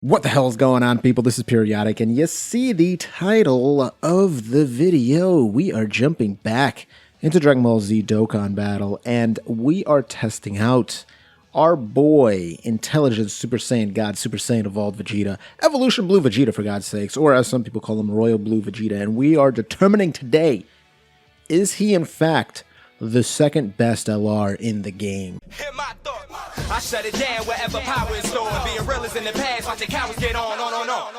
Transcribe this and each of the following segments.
What the hell is going on, people? This is Periodic, and you see the title of the video. We are jumping back into Dragonball Z Dokkan Battle, and we are testing out our boy, Intelligent Super Saiyan God, Super Saiyan Evolved Vegeta, Evolution Blue Vegeta, for God's sakes, or as some people call him, Royal Blue Vegeta, and we are determining today, is he in fact the second best LR in the game? Hit my thought. I shut it down wherever power is stored. Being real is in the past, watching cowards get on.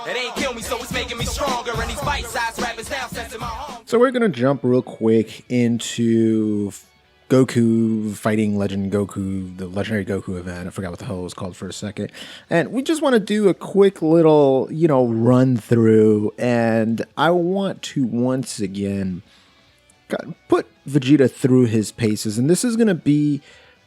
It ain't kill me, so it's making me stronger. And these bite-sized rappers now sensing my home. So we're going to jump real quick into Goku fighting Legend Goku, the Legendary Goku Event. I forgot what the hell it was called for a second. And we just want to do a quick little, run through. And I want to once again put Vegeta through his paces. And this is going to be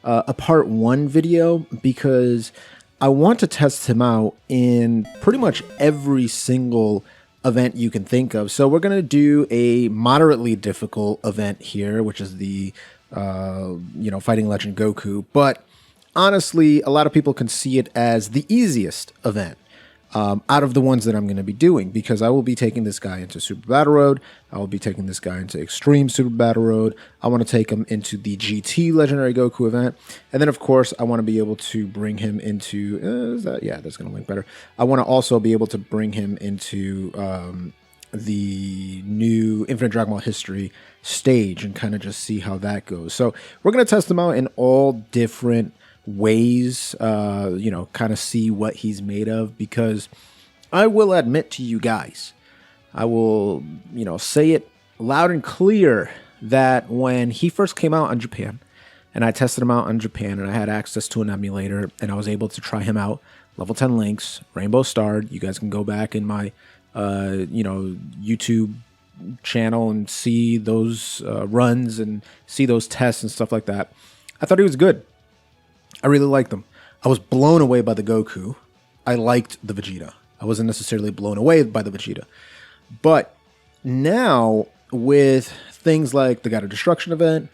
a part 1 video because I want to test him out in pretty much every single event you can think of. So we're going to do a moderately difficult event here, which is the fighting Legend Goku. But honestly, a lot of people can see it as the easiest event out of the ones that I'm going to be doing, because I will be taking this guy into Super Battle Road. I will be taking this guy into Extreme Super Battle Road. I want to take him into the GT Legendary Goku event. And then, of course, I want to be able to bring him into... that's going to link better. I want to also be able to bring him into the new Infinite Dragon Ball History stage and kind of just see how that goes. So we're going to test him out in all different ways, kind of see what he's made of, because I will admit to you guys, I will, say it loud and clear that when he first came out on Japan, and I tested him out on Japan, and I had access to an emulator, and I was able to try him out, level 10 links, rainbow starred. You guys can go back in my, YouTube channel and see those runs and see those tests and stuff like that. I thought he was good. I really liked them. I was blown away by the Goku. I liked the Vegeta. I wasn't necessarily blown away by the Vegeta. But now, with things like the God of Destruction event,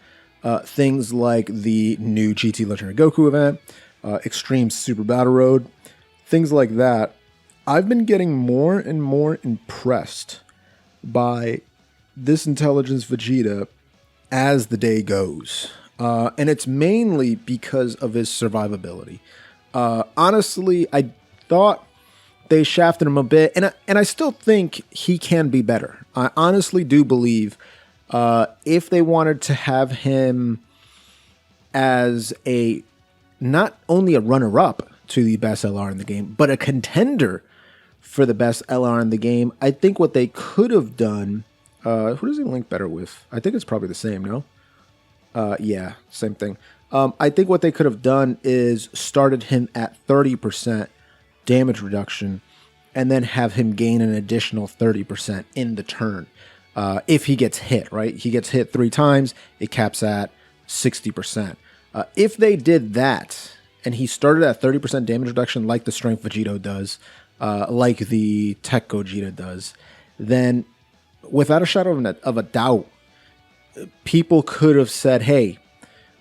things like the new GT Legendary Goku event, Extreme Super Battle Road, things like that, I've been getting more and more impressed by this Intelligence Vegeta as the day goes. And it's mainly because of his survivability. Honestly, I thought they shafted him a bit, and I still think he can be better. I honestly do believe if they wanted to have him as not only a runner-up to the best LR in the game, but a contender for the best LR in the game, I think what they could have done... who does he link better with? I think it's probably the same, no? Yeah, same thing. I think what they could have done is started him at 30% damage reduction and then have him gain an additional 30% in the turn. If he gets hit, right? He gets hit 3 times, it caps at 60%. If they did that and he started at 30% damage reduction like the Strength Vegeta does, like the Tech Gogeta does, then without a shadow of a doubt, people could have said, hey,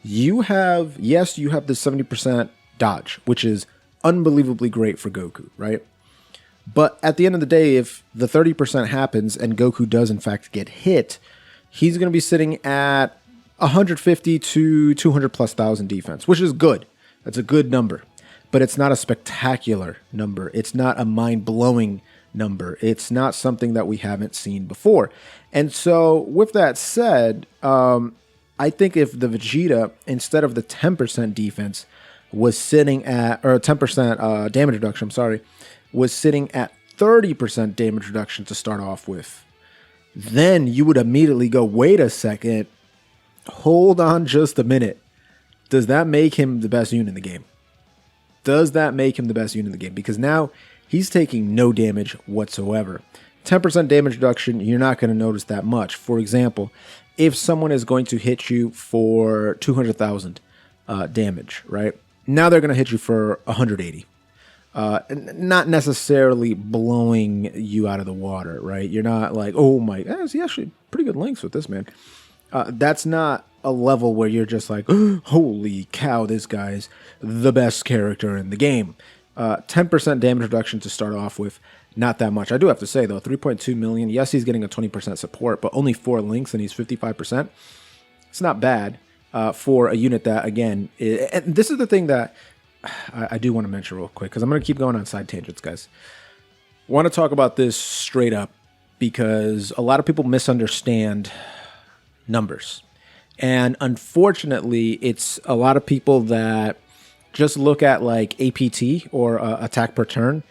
you have the 70% dodge, which is unbelievably great for Goku, right? But at the end of the day, if the 30% happens and Goku does in fact get hit, he's going to be sitting at 150 to 200 plus thousand defense, which is good. That's a good number, but it's not a spectacular number. It's not a mind-blowing number. It's not something that we haven't seen before. And so with that said, I think if the Vegeta, instead of the 10% defense, was sitting at, or 10% damage reduction, was sitting at 30% damage reduction to start off with, then you would immediately go, wait a second, hold on just a minute. Does that make him the best unit in the game? Does that make him the best unit in the game? Because now he's taking no damage whatsoever. 10% damage reduction, you're not going to notice that much. For example, if someone is going to hit you for 200,000 damage, right? Now they're going to hit you for 180. Not necessarily blowing you out of the water, right? You're not like, oh my, he actually pretty good links with this man. That's not a level where you're just like, holy cow, this guy's the best character in the game. 10% damage reduction to start off with. Not that much. I do have to say, though, 3.2 million. Yes, he's getting a 20% support, but only 4 links and he's 55%. It's not bad for a unit that, again, and this is the thing that I do want to mention real quick, because I'm going to keep going on side tangents, guys. I want to talk about this straight up because a lot of people misunderstand numbers. And unfortunately, it's a lot of people that just look at like APT or attack per turn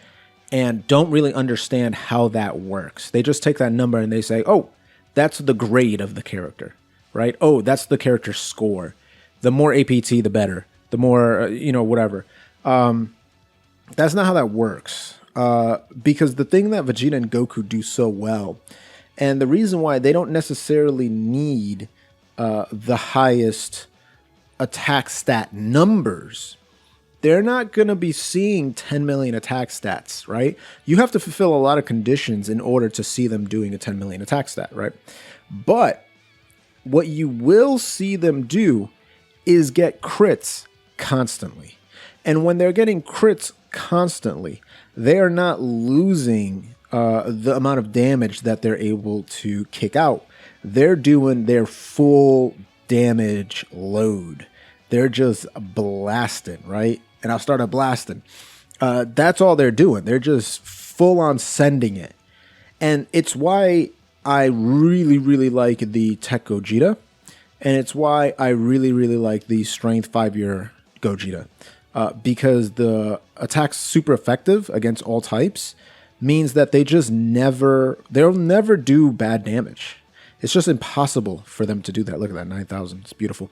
and don't really understand how that works. They just take that number and they say, oh, that's the grade of the character, right? Oh, that's the character's score. The more APT, the better. The more, whatever. That's not how that works. Because the thing that Vegeta and Goku do so well, and the reason why they don't necessarily need the highest attack stat numbers, they're not going to be seeing 10 million attack stats, right? You have to fulfill a lot of conditions in order to see them doing a 10 million attack stat, right? But what you will see them do is get crits constantly. And when they're getting crits constantly, they are not losing the amount of damage that they're able to kick out. They're doing their full damage load. They're just blasting, right? And I'll start a blasting. That's all they're doing. They're just full on sending it. And it's why I really, really like the Tech Gogeta. And it's why I really, really like the Strength 5-year Gogeta. Because the attack's super effective against all types means that they'll never do bad damage. It's just impossible for them to do that. Look at that, 9,000. It's beautiful.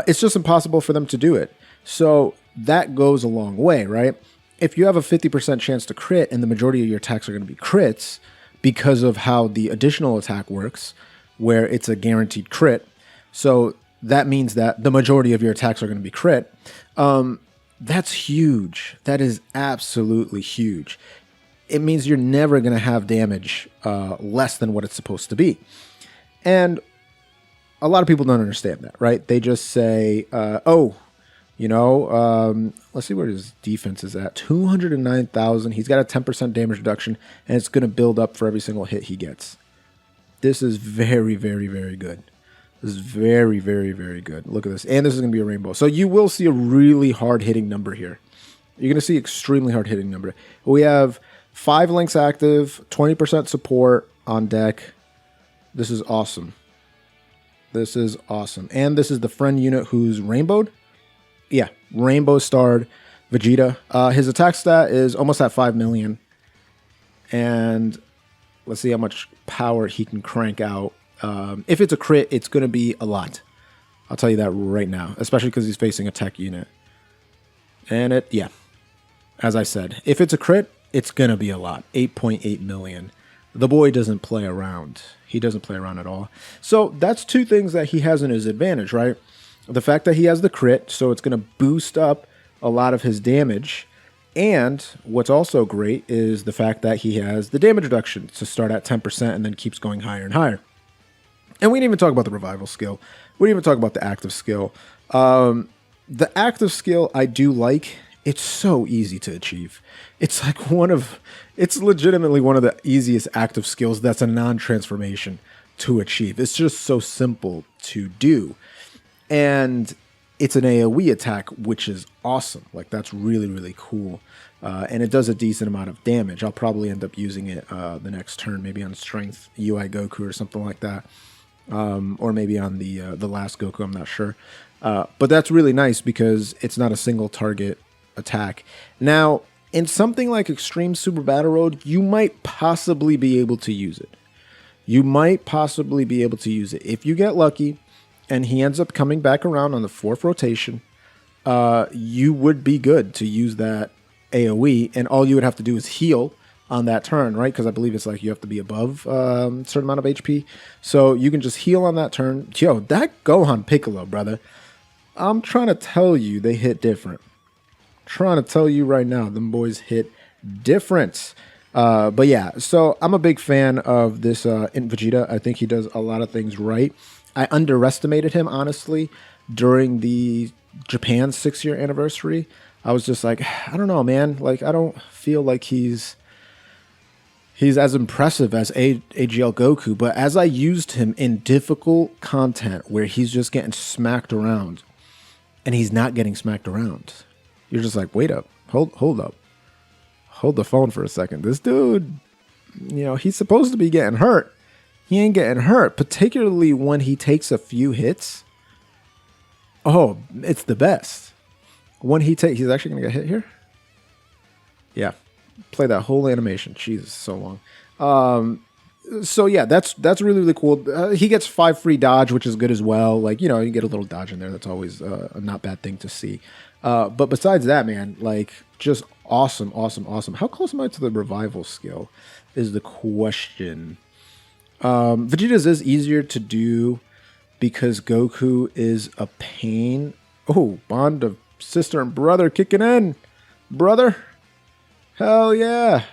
It's just impossible for them to do it. So that goes a long way, right? If you have a 50% chance to crit and the majority of your attacks are going to be crits because of how the additional attack works, where it's a guaranteed crit, so that means that the majority of your attacks are going to be crit. That's huge. That is absolutely huge. It means you're never going to have damage less than what it's supposed to be. And a lot of people don't understand that, right? They just say, let's see where his defense is at. 209,000. He's got a 10% damage reduction, and it's going to build up for every single hit he gets. This is very, very, very good. This is very, very, very good. Look at this. And this is going to be a rainbow. So you will see a really hard-hitting number here. You're going to see extremely hard-hitting number. We have 5 links active, 20% support on deck. This is awesome. This is awesome. And this is the friend unit who's rainbowed. Yeah, rainbow starred Vegeta. His attack stat is almost at 5 million. And let's see how much power he can crank out. If it's a crit, it's going to be a lot. I'll tell you that right now, especially because he's facing a tech unit. And as I said, if it's a crit, it's going to be a lot. 8.8 million. The boy doesn't play around. He doesn't play around at all. So that's 2 things that he has in his advantage, right? The fact that he has the crit, so it's going to boost up a lot of his damage. And what's also great is the fact that he has the damage reduction to start at 10% and then keeps going higher and higher. And we didn't even talk about the revival skill. We didn't even talk about the active skill. The active skill I do like. It's so easy to achieve. It's legitimately one of the easiest active skills that's a non-transformation to achieve. It's just so simple to do. And it's an AoE attack, which is awesome. Like, that's really, really cool. And it does a decent amount of damage. I'll probably end up using it the next turn, maybe on Strength UI Goku or something like that. Or maybe on the last Goku, I'm not sure. But that's really nice because it's not a single target attack. Now, in something like Extreme Super Battle Road, you might possibly be able to use it. If you get lucky and he ends up coming back around on the 4th rotation, you would be good to use that AoE, and all you would have to do is heal on that turn, right? Because I believe it's like you have to be above a certain amount of HP. So you can just heal on that turn. Yo, that Gohan Piccolo, brother. I'm trying to tell you, they hit different. Trying to tell you right now, them boys hit different. But yeah, so I'm a big fan of this in Vegeta. I think he does a lot of things right. I underestimated him, honestly, during the Japan 6-year anniversary. I was just like, I don't know, man. Like, I don't feel like he's as impressive as AGL Goku. But as I used him in difficult content where he's just getting smacked around, and he's not getting smacked around, you're just like, wait up, hold up, hold the phone for a second. This dude, you know, he's supposed to be getting hurt. He ain't getting hurt, particularly when he takes a few hits. Oh, it's the best. When he's actually going to get hit here? Yeah. Play that whole animation. Jesus, so long. So yeah, that's really, really cool. He gets 5 free dodge, which is good as well. Like, you know, you get a little dodge in there. That's always a not bad thing to see. But besides that, man, like, just awesome, awesome, awesome. How close am I to the revival skill is the question. Vegeta's is easier to do because Goku is a pain. Oh, bond of sister and brother kicking in. Brother. Hell yeah.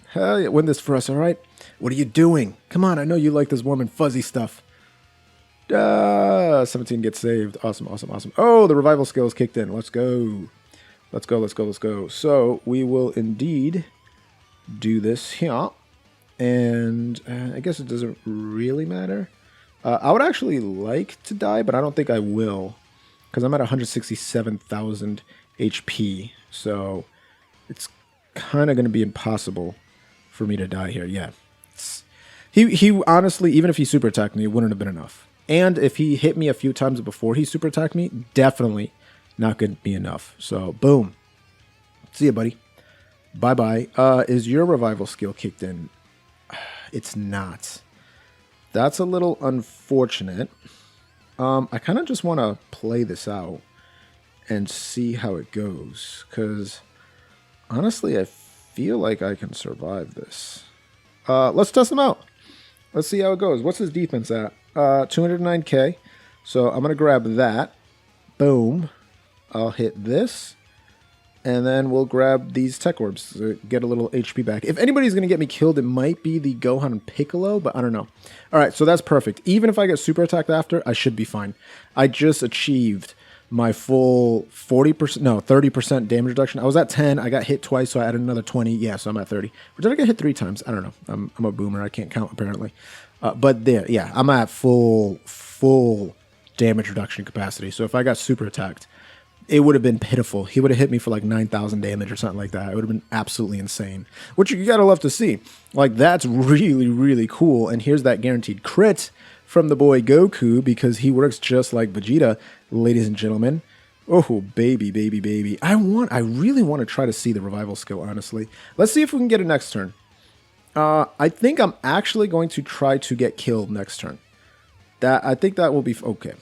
Hell yeah. Win this for us, all right? What are you doing? Come on, I know you like this warm and fuzzy stuff. 17 gets saved. Awesome, awesome, awesome. Oh, the revival skill is kicked in. Let's go. Let's go, let's go, let's go. So we will indeed do this here. And I guess it doesn't really matter. I would actually like to die, but I don't think I will. Because I'm at 167,000 HP. So it's kind of going to be impossible for me to die here. Yeah. He honestly, even if he super attacked me, it wouldn't have been enough. And if he hit me a few times before he super attacked me, definitely not going to be enough. So, boom. See ya, buddy. Bye-bye. Is your revival skill kicked in? It's not. That's a little unfortunate. I kind of just want to play this out and see how it goes. Because, honestly, I feel like I can survive this. Let's test him out. Let's see how it goes. What's his defense at? 209k. So I'm going to grab that. Boom. I'll hit this. And then we'll grab these tech orbs to get a little HP back. If anybody's going to get me killed, it might be the Gohan and Piccolo, but I don't know. All right, so that's perfect. Even if I get super attacked after, I should be fine. I just achieved my full 30% damage reduction. I was at 10. I got hit twice, so I added another 20. Yeah, so I'm at 30. Or did I get hit 3 times? I don't know. I'm a boomer. I can't count, apparently. But there, yeah, I'm at full damage reduction capacity. So if I got super attacked, it would have been pitiful. He would have hit me for like 9,000 damage or something like that. It would have been absolutely insane, which you gotta love to see. Like, that's really, really cool. And here's that guaranteed crit from the boy Goku, because he works just like Vegeta, ladies and gentlemen. Oh, baby, baby, baby. I really want to try to see the revival skill, honestly. Let's see if we can get it next turn. I think I'm actually going to try to get killed next turn. I think that will be okay.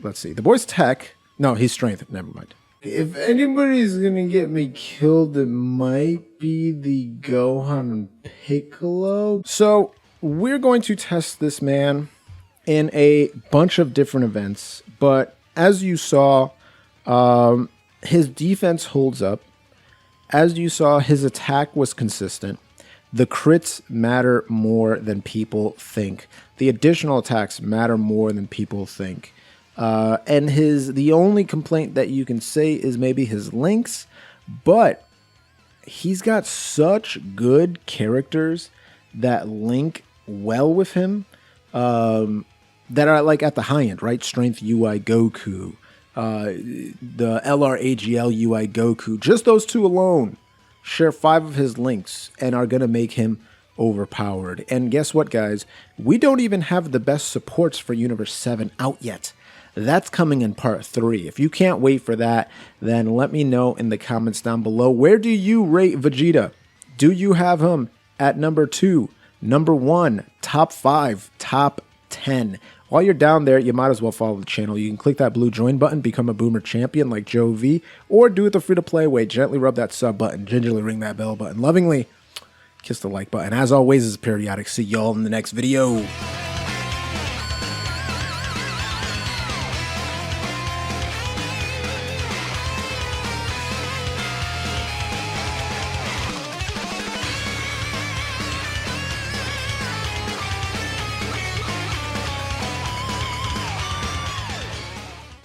Let's see. The boy's tech. No, he's strength. Never mind. If anybody's gonna get me killed, it might be the Gohan and Piccolo. So we're going to test this man in a bunch of different events, but as you saw, his defense holds up. As you saw, his attack was consistent. The crits matter more than people think. The additional attacks matter more than people think. And the only complaint that you can say is maybe his links, but he's got such good characters that link well with him, that are like at the high end, right? Strength UI Goku, the LR AGL UI Goku, just those two alone share 5 of his links and are going to make him overpowered. And guess what, guys? We don't even have the best supports for Universe 7 out yet. That's coming in part 3. If you can't wait for that, then let me know in the comments down below. Where do you rate Vegeta? Do you have him at number 2, number 1, top 5, top 10? While you're down there, you might as well follow the channel. You can click that blue join button, become a boomer champion like Joe V, or do it the free-to-play way. Gently rub that sub button, gingerly ring that bell button, lovingly kiss the like button. As always, this is Periodik. See y'all in the next video.